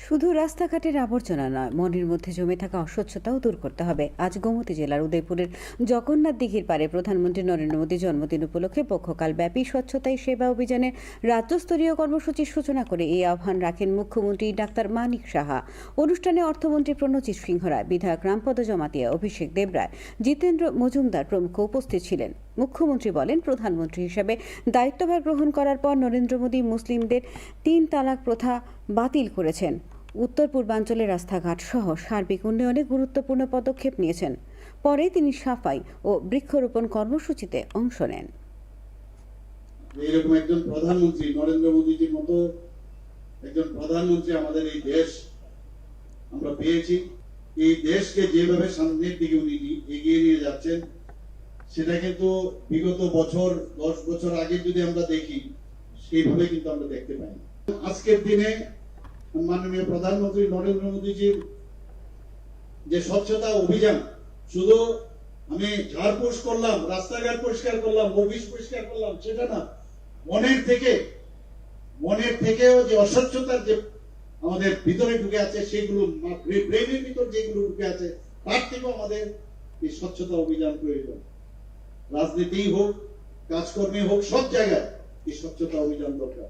শুধু রাস্তাঘাটের আবর্জনা নয়, মনের মধ্যে জমে থাকা অস্বচ্ছতাও দূর করতে হবে। আজ গোমতী জেলার উদয়পুরের জগন্নাথ দিঘির পাড়ে প্রধানমন্ত্রী নরেন্দ্র মোদীর জন্মদিন উপলক্ষে পক্ষকাল ব্যাপী স্বচ্ছতাই সেবা অভিযানের রাজ্যস্তরীয় কর্মসূচির সূচনা করে এই আহ্বান রাখেন মুখ্যমন্ত্রী ডাক্তার মানিক সাহা। অনুষ্ঠানে অর্থমন্ত্রী প্রণজিৎ সিংহ রায়, বিধায়ক রামপদ জমাতিয়া, অভিষেক দেবরায়, জিতেন্দ্র মজুমদার প্রমুখ উপস্থিত ছিলেন। মুখ্যমন্ত্রী বলেন, প্রধানমন্ত্রী হিসেবে দায়িত্বভার গ্রহণ করার পর নরেন্দ্র মোদী মুসলিমদের ৩ তালাক প্রথা বাতিল করেছেন, উত্তর পূর্বাঞ্চলের রাস্তাঘাট সহ সার্বিক উন্নয়নে গুরুত্বপূর্ণ পদক্ষেপ নিয়েছেন। পরে তিনি সাফাই ও বৃক্ষরোপণ কর্মসূচিতে অংশ নেন। এইরকম একজন প্রধানমন্ত্রী, নরেন্দ্র মোদীজির মতো একজন প্রধানমন্ত্রী আমাদের এই দেশ আমরা পেয়েছি। এই দেশকে যেভাবে সামনের দিকে উনি এগিয়ে নিয়ে যাচ্ছেন, সেটা কিন্তু বিগত বছর 10 বছর আগে যদি আমরা দেখি, সেইভাবে কিন্তু আমরা দেখতে পাই না। আজকের দিনে মাননীয় প্রধানমন্ত্রী নরেন্দ্র মোদীজির যে স্বচ্ছতা অভিযান, শুধু আমি ঝাড়পোছ করলাম, রাস্তাঘাট পরিষ্কার করলাম, অফিস পরিষ্কার করলাম, সেটা না, মনের থেকেও যে অস্বচ্ছতার যে আমাদের ভিতরে ঢুকে আছে, সেগুলো ব্রেনের ভিতর যেগুলো ঢুকে আছে, তার থেকেও আমাদের এই স্বচ্ছতা অভিযান প্রয়োজন। রাজনীতি হোক, কাজকর্মে হোক, সব জায়গায় এই স্বচ্ছতা অভিযান দরকার।